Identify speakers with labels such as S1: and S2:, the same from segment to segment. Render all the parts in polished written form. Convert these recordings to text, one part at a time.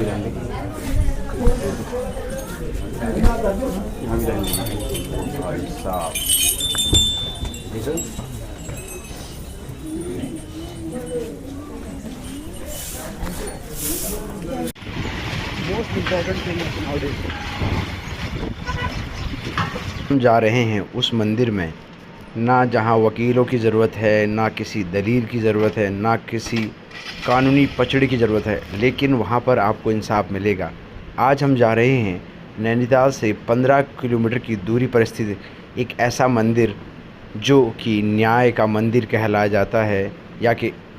S1: Line लगी यहाँ भी लाइन लगी भाई साहब। मोस्ट इम्पॉर्टेंट थिंग हम जा रहे हैं उस मंदिर में, ना जहां वकीलों की ज़रूरत है, ना किसी दलील की ज़रूरत है, ना किसी कानूनी पचड़ी की ज़रूरत है, लेकिन वहां पर आपको इंसाफ मिलेगा। आज हम जा रहे हैं नैनीताल से 15 किलोमीटर की दूरी पर स्थित एक ऐसा मंदिर जो कि न्याय का मंदिर कहलाया जाता है,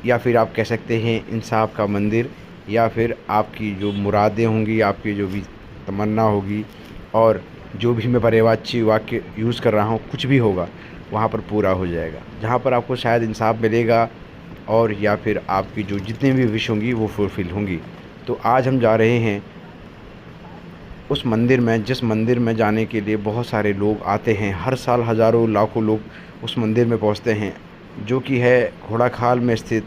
S1: या फिर आप कह सकते हैं इंसाफ का मंदिर, या फिर आपकी जो मुरादें होंगी, आपकी जो भी तमन्ना होगी और जो भी मैं पर्यायवाची वाक्य यूज़ कर रहा हूँ, कुछ भी होगा वहाँ पर पूरा हो जाएगा। जहाँ पर आपको शायद इंसाफ मिलेगा और या फिर आपकी जो जितनी भी विश होंगी वो फुलफ़िल होंगी। तो आज हम जा रहे हैं उस मंदिर में, जिस मंदिर में जाने के लिए बहुत सारे लोग आते हैं। हर साल हज़ारों लाखों लोग उस मंदिर में पहुँचते हैं, जो कि है घोड़ाखाल में स्थित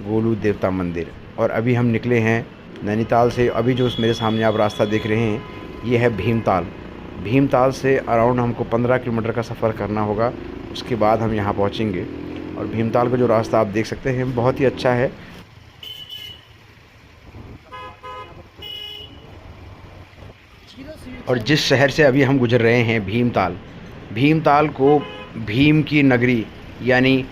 S1: गोलू देवता मंदिर। और अभी हम निकले हैं नैनीताल से। अभी जो मेरे सामने आप रास्ता देख रहे हैं, ये है भीमताल। भीमताल से अराउंड हमको 15 किलोमीटर का सफ़र करना होगा, उसके बाद हम यहाँ पहुँचेंगे। और भीमताल का जो रास्ता आप देख सकते हैं बहुत ही अच्छा है। और जिस शहर से अभी हम गुजर रहे हैं भीमताल, भीमताल को भीम की नगरी, यानी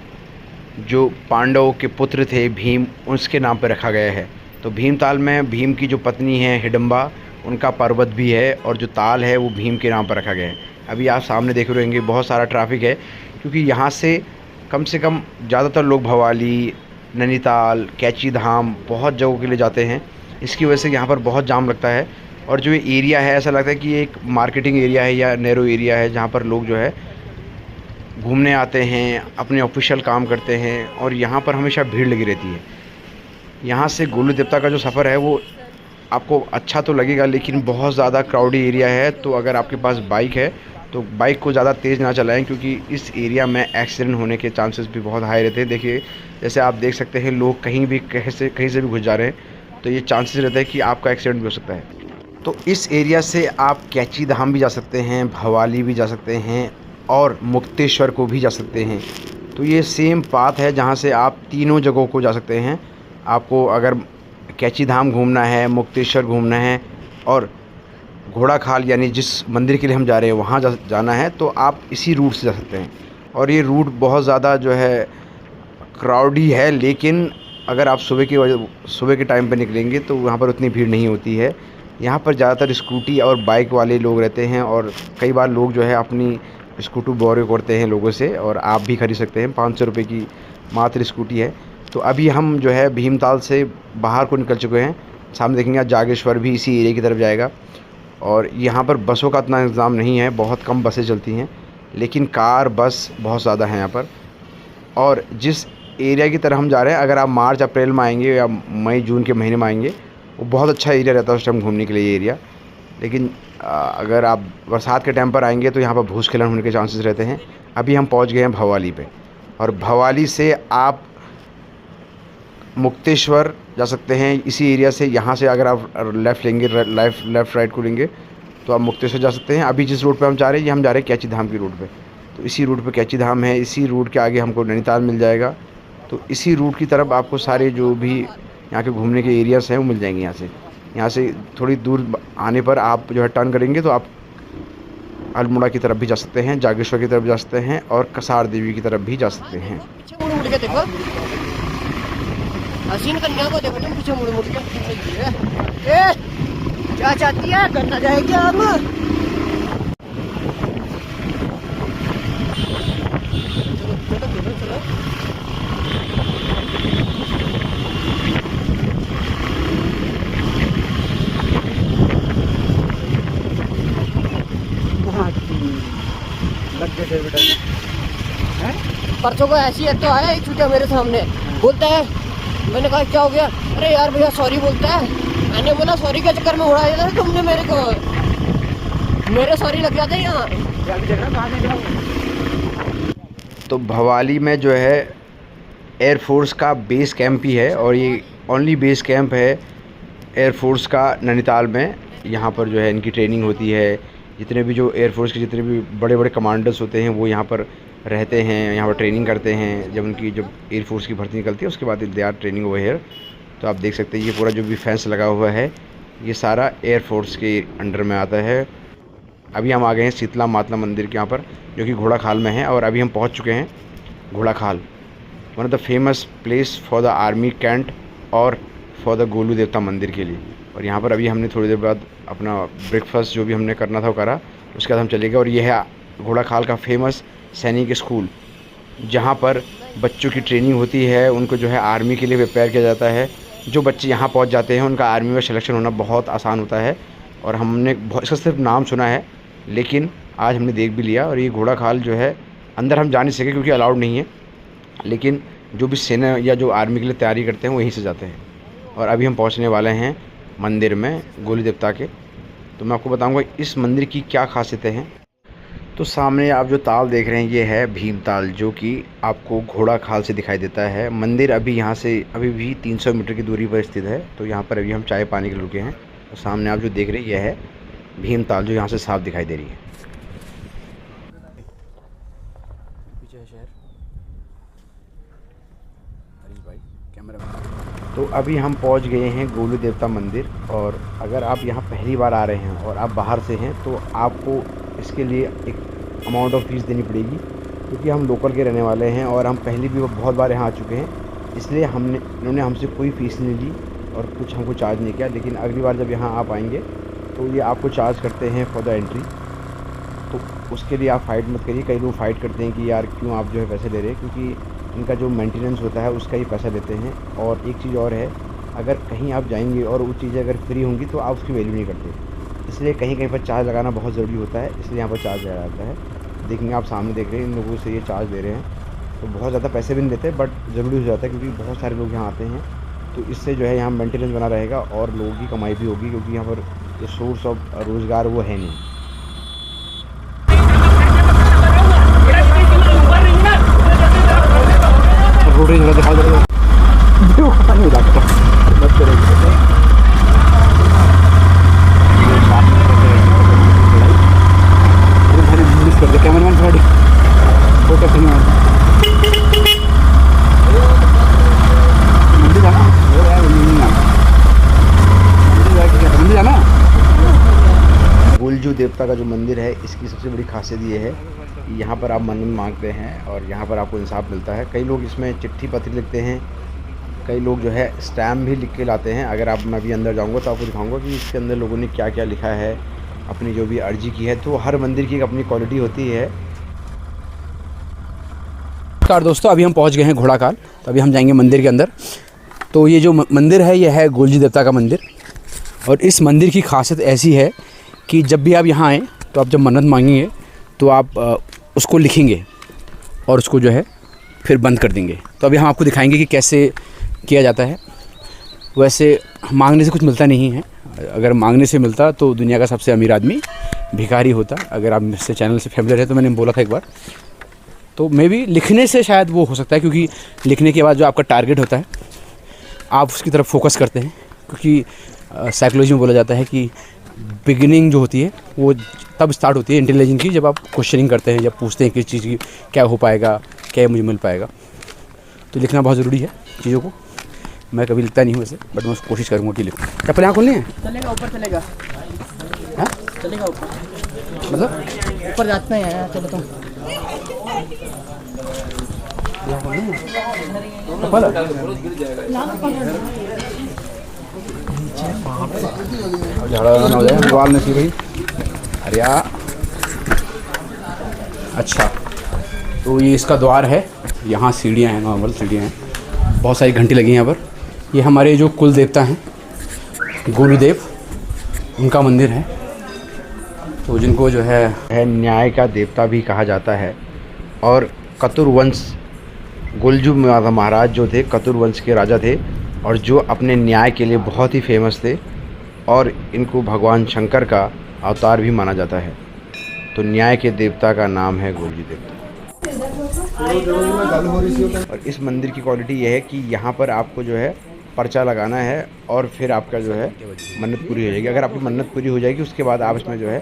S1: जो पांडवों के पुत्र थे भीम, उसके नाम पर रखा गया है। तो भीमताल में भीम की जो पत्नी है हिडम्बा, उनका पर्वत भी है, और जो ताल है वो भीम के नाम पर रखा गया है। अभी आप सामने देख रहे होंगे बहुत सारा ट्रैफिक है, क्योंकि यहाँ से कम ज़्यादातर लोग भवाली, नैनीताल, कैची धाम बहुत जगहों के लिए जाते हैं। इसकी वजह से यहाँ पर बहुत जाम लगता है। और जो ये एरिया है, ऐसा लगता है कि ये एक मार्केटिंग एरिया है या नैरो एरिया है, जहाँ पर लोग जो है घूमने आते हैं, अपने ऑफिशियल काम करते हैं, और यहाँ पर हमेशा भीड़ लगी रहती है। यहाँ से गोलू देवता का जो सफ़र है वो आपको अच्छा तो लगेगा, लेकिन बहुत ज़्यादा क्राउडी एरिया है। तो अगर आपके पास बाइक है तो बाइक को ज़्यादा तेज़ ना चलाएं, क्योंकि इस एरिया में एक्सीडेंट होने के चांसेस भी बहुत हाई रहते हैं। देखिए, जैसे आप देख सकते हैं लोग कहीं से भी घुस जा रहे हैं, तो ये चांसेस रहता है कि आपका एक्सीडेंट भी हो सकता है। तो इस एरिया से आप कैची धाम भी जा सकते हैं, भवाली भी जा सकते हैं, और मुक्तेश्वर को भी जा सकते हैं। तो ये सेम पाथ है जहाँ से आप तीनों जगहों को जा सकते हैं। आपको अगर कैची धाम घूमना है, मुक्तेश्वर घूमना है, और घोड़ाखाल यानी जिस मंदिर के लिए हम जा रहे हैं वहाँ जाना है, तो आप इसी रूट से जा सकते हैं। और ये रूट बहुत ज़्यादा जो है क्राउडी है, लेकिन अगर आप सुबह के टाइम पर निकलेंगे तो वहाँ पर उतनी भीड़ नहीं होती है। यहाँ पर ज़्यादातर स्कूटी और बाइक वाले लोग रहते हैं, और कई बार लोग जो है अपनी स्कूटी बोरो करते हैं लोगों से, और आप भी खरीद सकते हैं। 500 रुपये की मात्र स्कूटी है। तो अभी हम जो है भीमताल से बाहर को निकल चुके हैं। सामने देखेंगे जागेश्वर भी इसी एरिया की तरफ जाएगा। और यहाँ पर बसों का इतना इंतज़ाम नहीं है, बहुत कम बसें चलती हैं, लेकिन कार बस बहुत ज़्यादा हैं यहाँ पर। और जिस एरिया की तरफ हम जा रहे हैं, अगर आप मार्च अप्रैल में आएंगे या मई जून के महीने में आएंगे, वो बहुत अच्छा एरिया रहता है उस टाइम घूमने के लिए ये एरिया। लेकिन अगर आप बरसात के टाइम पर आएंगे तो यहाँ पर भूस्खलन होने के चांसेस रहते हैं। अभी हम पहुँच गए हैं भवाली पे, और भवाली से आप मुक्तेश्वर जा सकते हैं इसी एरिया से। यहाँ से अगर आप लेफ़्ट लेंगे, लेफ़्ट राइट को लेंगे, तो आप मुक्तेश्वर जा सकते हैं। अभी जिस रूट पे हम जा रहे हैं, ये हम जा रहे हैं कैची धाम की रूट पे। तो इसी रूट पे कैची धाम है, इसी रूट के आगे हमको नैनीताल मिल जाएगा। तो इसी रूट की तरफ आपको सारे जो भी यहाँ के घूमने के एरियाज़ हैं वो मिल जाएंगे। यहाँ से थोड़ी दूर आने पर आप जो है टर्न करेंगे तो आप अल्मोड़ा की तरफ भी जा सकते हैं, जागेश्वर की तरफ जा सकते हैं, और कसार देवी की तरफ भी जा सकते हैं।
S2: मुड़ के देखो, हसीन कन्या को देखो, तुम पीछे मुड़ के क्या चाहती है, करना जाएगी आप। परसों को ऐसी है तो आया एक छूटा मेरे सामने, बोलता है, मैंने कहा क्या हो गया, अरे यार भैया सॉरी बोलता है। मैंने बोला सॉरी के चक्कर में उड़ा दिया तुमने मेरे को, मेरे सॉरी लग जाते हैं यहाँ।
S1: तो भवाली में जो है एयरफोर्स का बेस कैंप ही है, और ये ओनली बेस कैंप है एयरफोर्स का नैनीताल में यहाँ पर जो है इनकी ट्रेनिंग होती है। जितने भी जो एयरफोर्स के जितने भी बड़े बड़े कमांडर्स होते हैं वो यहाँ पर रहते हैं, यहाँ पर ट्रेनिंग करते हैं। जब उनकी जब एयरफोर्स की भर्ती निकलती है उसके बाद they are training over here. तो आप देख सकते हैं ये पूरा जो भी फेंस लगा हुआ है ये सारा एयरफोर्स के अंडर में आता है। अभी हम आ गए हैं शीतला मातला मंदिर के यहाँ पर, जो कि घोड़ा खाल में है, और अभी हम पहुँच चुके हैं Ghorakhal, one of the famous place for the army cantt और फॉर द गोलू देवता मंदिर के लिए। और यहाँ पर अभी हमने थोड़ी देर बाद अपना ब्रेकफास्ट जो भी हमने करना था वो करा, उसके बाद हम चले गए। और यह है घोड़ा खाल का फेमस सैनिक स्कूल, जहाँ पर बच्चों की ट्रेनिंग होती है, उनको जो है आर्मी के लिए प्रिपेयर किया जाता है। जो बच्चे यहाँ पहुँच जाते हैं उनका आर्मी में सिलेक्शन होना बहुत आसान होता है। और हमने बहुत इसका सिर्फ नाम सुना है, लेकिन आज हमने देख भी लिया। और ये घोड़ा खाल जो है अंदर हम जा नहीं सके क्योंकि अलाउड नहीं है, लेकिन जो भी सेना या जो आर्मी के लिए तैयारी करते हैं वहीं से जाते हैं। और अभी हम पहुंचने वाले हैं मंदिर में गोलू देवता के। तो मैं आपको बताऊंगा इस मंदिर की क्या खासियतें हैं। तो सामने आप जो ताल देख रहे हैं ये है भीम ताल, जो कि आपको घोड़ा खाल से दिखाई देता है। मंदिर अभी यहाँ से अभी भी 300 मीटर की दूरी पर स्थित है। तो यहाँ पर अभी हम चाय पानी के लिए रुके हैं। तो सामने आप जो देख रहे हैं यह है भीम ताल, जो यहाँ से साफ दिखाई दे रही है। पीछे है शहर भाई कैमरा। तो अभी हम पहुंच गए हैं गोलू देवता मंदिर। और अगर आप यहाँ पहली बार आ रहे हैं और आप बाहर से हैं तो आपको इसके लिए एक अमाउंट ऑफ फीस देनी पड़ेगी, क्योंकि हम लोकल के रहने वाले हैं और हम पहले भी बहुत बार यहाँ आ चुके हैं। इसलिए इन्होंने हमसे कोई फ़ीस नहीं ली और कुछ हमको चार्ज नहीं किया। लेकिन अगली बार जब यहाँ आप आएंगे तो ये आपको चार्ज करते हैं फॉर द एंट्री। तो उसके लिए आप फ़ाइट मत करिए। कई लोग फ़ाइट करते हैं कि यार क्यों आप जो है पैसे ले रहे हैं, क्योंकि इनका जो मेंटेनेंस होता है उसका ही पैसा लेते हैं। और एक चीज़ और है, अगर कहीं आप जाएंगे और वो चीज़ें अगर फ्री होंगी तो आप उसकी वैल्यू नहीं करते। इसलिए कहीं कहीं पर चार्ज लगाना बहुत ज़रूरी होता है, इसलिए यहाँ पर चार्ज लगाया जाता है। देखेंगे आप सामने देख रहे हैं इन लोगों से ये चार्ज ले रहे हैं। तो बहुत ज़्यादा पैसे भी नहीं देते, बट ज़रूरी हो जाता है क्योंकि बहुत सारे लोग यहाँ आते हैं। तो इससे जो है यहाँ मेंटेनेंस बना रहेगा और लोगों की कमाई भी होगी, क्योंकि यहाँ पर जो सोर्स ऑफ रोज़गार वो है नहीं। गोलजू देवता का जो मंदिर है इसकी सबसे बड़ी खासियत ये है कि यहाँ पर आप मन्नत मांगते हैं और यहाँ पर आपको इंसाफ मिलता है। कई लोग इसमें चिट्ठी पत्र लिखते हैं, कई लोग जो है स्टैम्प भी लिख के लाते हैं। अगर आप मैं अभी अंदर जाऊँगा तो आपको दिखाऊंगा कि इसके अंदर लोगों ने क्या क्या लिखा है, अपनी जो भी अर्जी की है। तो हर मंदिर की एक अपनी क्वालिटी होती है। नमस्कार दोस्तों, अभी हम पहुँच गए हैं घोड़ा खाल। तो अभी हम जाएंगे मंदिर के अंदर। तो ये जो मंदिर है ये है गोलजू देवता का मंदिर। और इस मंदिर की खासियत ऐसी है कि जब भी आप यहाँ आएँ तो आप जब मन्नत मांगेंगे तो आप उसको लिखेंगे और उसको जो है फिर बंद कर देंगे। तो अभी हम आपको दिखाएंगे कि कैसे किया जाता है। वैसे मांगने से कुछ मिलता नहीं है, अगर मांगने से मिलता तो दुनिया का सबसे अमीर आदमी भिखारी होता। अगर आप मेरे चैनल से फेमिलियर है तो मैंने बोला था एक बार, तो मे भी लिखने से शायद वो हो सकता है, क्योंकि लिखने के बाद जो आपका टारगेट होता है आप उसकी तरफ फोकस करते हैं। क्योंकि साइकोलॉजी में बोला जाता है कि बिगिनिंग जो होती है वो तब स्टार्ट होती है इंटेलिजेंस की, जब आप क्वेश्चनिंग करते हैं, जब पूछते हैं किस चीज़ की क्या हो पाएगा, क्या मुझे मिल पाएगा। तो लिखना बहुत ज़रूरी है चीज़ों को। मैं कभी लिखता नहीं हूँ वैसे, बट मैं कोशिश करूँगा कि लिखूँ। चप्पल यहाँ खोलनी है?
S2: चलेगा ऊपर चलेगा।
S1: हाँ
S2: चलेगा ऊपर,
S1: मतलब
S2: ऊपर जाते हैं। चलो तुम
S1: झाड़ा ना हो जाए, दीवार नहीं सी भाई। अरे यार, अच्छा तो ये इसका द्वार है। यहाँ सीढ़ियाँ हैं, नॉर्मल सीढ़ियाँ हैं। बहुत सारी घंटी लगी हैं यहाँ पर। ये हमारे जो कुल देवता हैं गोलूदेव, उनका मंदिर है। तो जिनको जो है न्याय का देवता भी कहा जाता है। और कतुर वंश गोलजू महाराज जो थे कतुर वंश के राजा थे, और जो अपने न्याय के लिए बहुत ही फेमस थे। और इनको भगवान शंकर का अवतार भी माना जाता है। तो न्याय के देवता का नाम है गोलजू देवता। और इस मंदिर की क्वालिटी यह है कि यहाँ पर आपको जो है पर्चा लगाना है और फिर आपका जो है मन्नत पूरी हो जाएगी। अगर आपकी मन्नत पूरी हो जाएगी उसके बाद आप इसमें जो है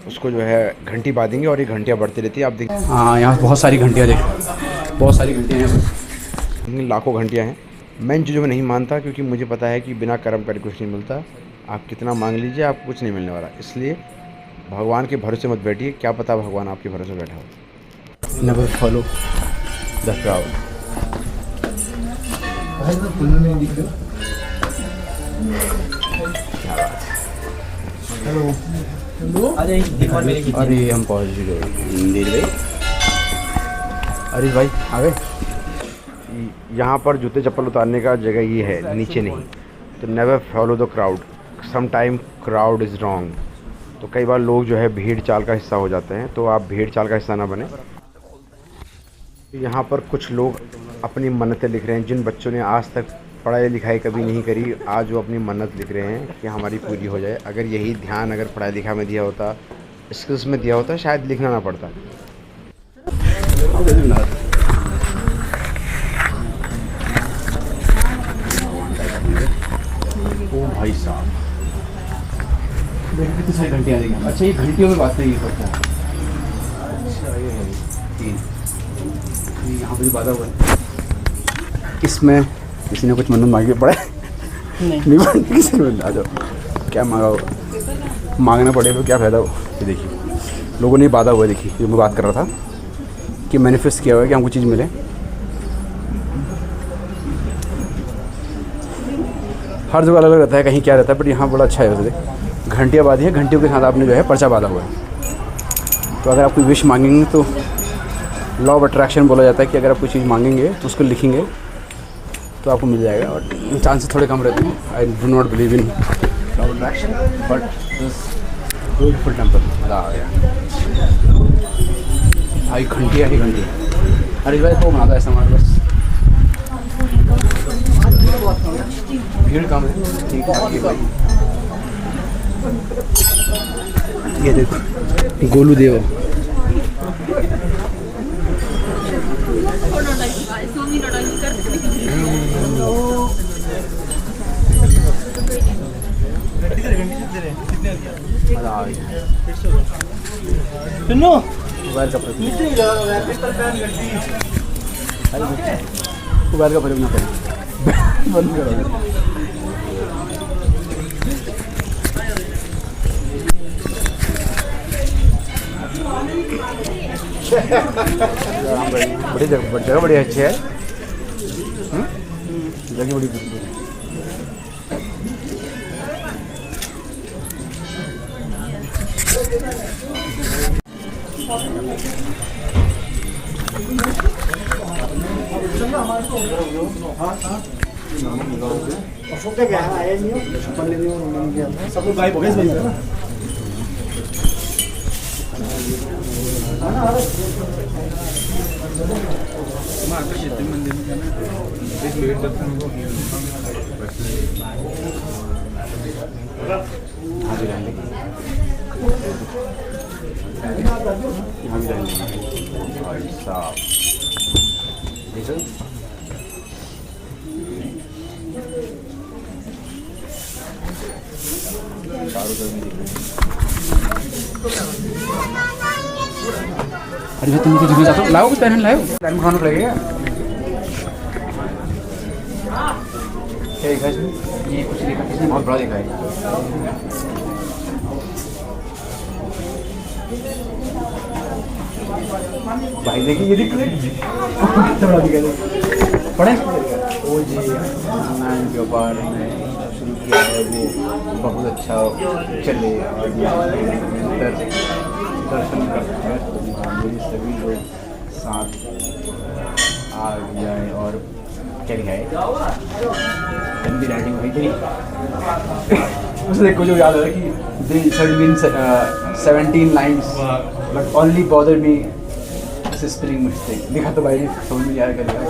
S1: उसको जो है घंटी बांधेंगे और ये घंटियाँ बढ़ती रहती है। आप देखिए
S3: हाँ, यहाँ बहुत सारी घंटियाँ देख, बहुत सारी घंटियाँ हैं,
S1: लाखों घंटियाँ हैं। मैं इन चीज़ों में नहीं मानता क्योंकि मुझे पता है कि बिना कर्म करे कुछ नहीं मिलता। आप कितना मांग लीजिए आपको कुछ नहीं मिलने वाला। इसलिए भगवान के भरोसे मत बैठिए, क्या पता भगवान आपके भरोसे बैठा हो।
S3: Never follow the crowd. अरे हम पहुँच गए।
S1: अरे भाई आ गए। यहाँ पर जूते चप्पल उतारने का जगह ये है, नीचे नहीं। तो never follow the crowd, some time crowd is wrong. तो कई बार लोग जो है भीड़ चाल का हिस्सा हो जाते हैं, तो आप भीड़ चाल का हिस्सा ना बने। यहाँ पर कुछ लोग अपनी मन्नतें लिख रहे हैं। जिन बच्चों ने आज तक पढ़ाई लिखाई कभी नहीं करी, आज वो अपनी मन्नत लिख रहे हैं कि हमारी पूरी हो जाए। अगर यही ध्यान अगर पढ़ाई लिखाई में दिया होता, स्किल्स में दिया होता, शायद लिखना ना पड़ता।
S3: ओ भाई साहब, देखो कितनी सारी घंटियाँ देंगे। अच्छा, ये घंटियों में बात नहीं करता है। अच्छा, ये है 3, यहाँ पे भी बाधा हुआ है। इसमें किसी ने कुछ मन्नत मांगी पड़े? नहीं मांगी किसी ने। आ जाओ, क्या मांगा हो, मांगना पड़े तो क्या फ़ायदा हो। ये देखिए लोगों ने बाधा हुआ है। देखिए जो मैं बात कर रहा था कि मैनिफेस्ट किया हुआ है कि हमको चीज़ मिले। हर जगह अलग अलग रहता है, कहीं क्या रहता है, बट यहाँ बड़ा अच्छा है। वैसे घंटियाँ बांधी है, घंटियों के साथ आपने जो है पर्चा बांधा हुआ है। तो अगर आप कोई विश मांगेंगे तो लॉ ऑफ अट्रैक्शन बोला जाता है कि अगर आप कोई चीज़ मांगेंगे तो उसको लिखेंगे तो आपको मिल जाएगा। और चांसेस थोड़े कम रहते हैं। I do not believe in law of attraction, but this beautiful temple. मज़ा आ गया भाई। घंटियाँ ही घंटियाँ। अरे भाई तो बनाता है ऐसा हमारे बस। भीड़ कम है, ठीक ठाक है भाई। ये देखो गोलू देव। मोबाइल का प्रयोग ना करें। बंद करो। बड़ी जगह बड़ी अच्छी है। जगह बड़ी सब लोग गायब हो गए ना। अरे तुम कुछ भी चाहते हो, लाओ कुछ पहन लाओ, टाइम खाना पड़ेगा। ये कुछ देखा किसने, बहुत बड़ा देखा है। भाई देखिए ये दिख बड़ा दिखा पड़े। ओ जी, ऑनलाइन व्यापार शुरू किया है, वो बहुत अच्छा चले और दर्शन करते हैं। मेरी सभी लोग साथ आ जाए। और क्या लिखा है, हिंदी राइटिंग हुई थी उससे कुछ याद है कि they should mean 17 lines but only bother me as a spelling mistake। लिखा तो भाई समझ में आया करेगा।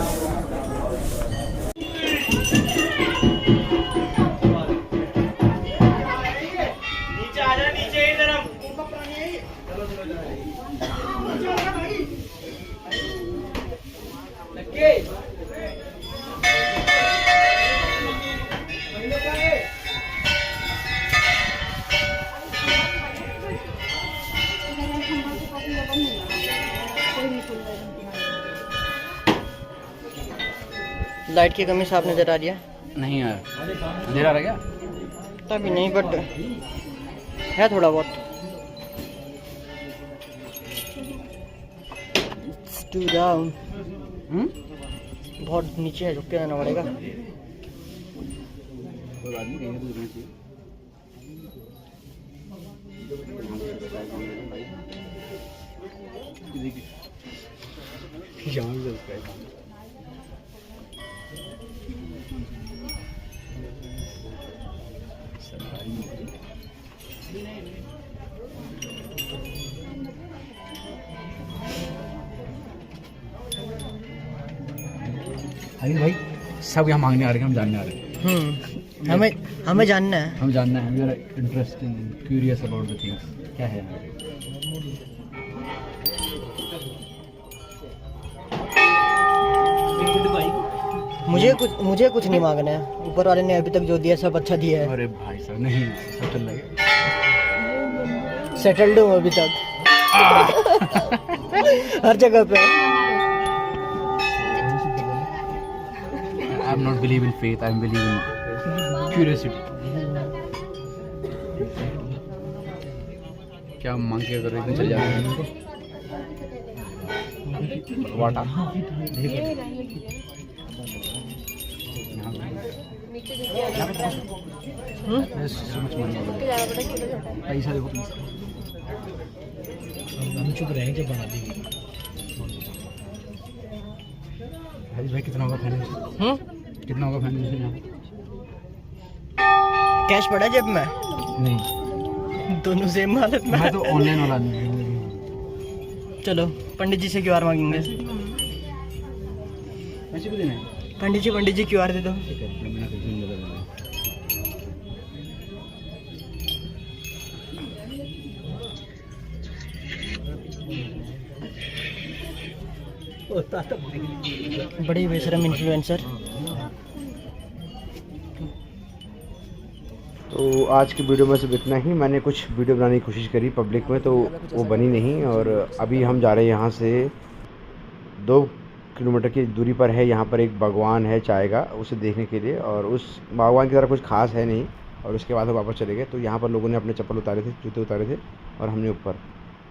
S2: लाइट की कमी साफ नज़र आ रही है।
S3: नहीं यार, अंधेरा रह गया।
S2: तभी नहीं, बट है थोड़ा बहुत। टू डाउन, बहुत नीचे है, झुक के जाना पड़ेगा।
S3: कोई बात नहीं, कहीं तो रुकना चाहिए। यहाँ भी सब्सक्राइब अरे भाई सब यहाँ मांगने आ रहे हैं, हम जानने आ रहे हैं।
S2: हमें जानना है।
S3: हम जानना है, we are interesting curious about the things. क्या है
S2: मुझे कुछ नहीं मांगना है। ऊपर वाले ने अभी तक जो दिया सब अच्छा दिया है।
S3: अरे भाई साहब नहीं सेटल लगे,
S2: सेटल्ड हूँ अभी तक हर जगह पे।
S3: I am not believe in faith, I am believe in curiosity. क्या मांग के अगर एकदम चल जाते हैं वाटा पैसा देखो, हम चुप रहेंगे जब बना देंगे। भाई कितना होगा फाइनेंस? कितना होगा फाइनेंस यहाँ?
S2: कैश पड़ा जेब में?
S3: नहीं,
S2: दोनों सेम हालत में।
S3: मैं तो ऑनलाइन वाला नहीं।
S2: चलो पंडित जी से क्यूआर मांगेंगे।
S3: पैसे भी देना है?
S2: पंडित जी क्यूआर दे दो। बड़ी बेशरम इन्फ्लुएंसर।
S1: तो आज की वीडियो में सिर्फ इतना ही। मैंने कुछ वीडियो बनाने की कोशिश करी पब्लिक में, तो वो बनी नहीं। और अभी हम जा रहे हैं यहाँ से 2 किलोमीटर की दूरी पर है, यहाँ पर एक बागवान है चाय का, उसे देखने के लिए। और उस बागवान की तरह कुछ खास है नहीं। और उसके बाद हम वापस चले गए। तो यहाँ पर लोगों ने अपने चप्पल उतारे थे, जूते उतारे थे, और हमने ऊपर।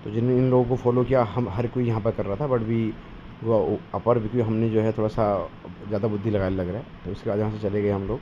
S1: तो जिन इन लोगों को फॉलो किया, हम हर कोई यहाँ पर कर रहा था, बट भी वो अपर, क्योंकि हमने जो है थोड़ा सा ज़्यादा बुद्धि लगाने लग रहा है। तो उसके बाद यहाँ से चले गए हम लोग।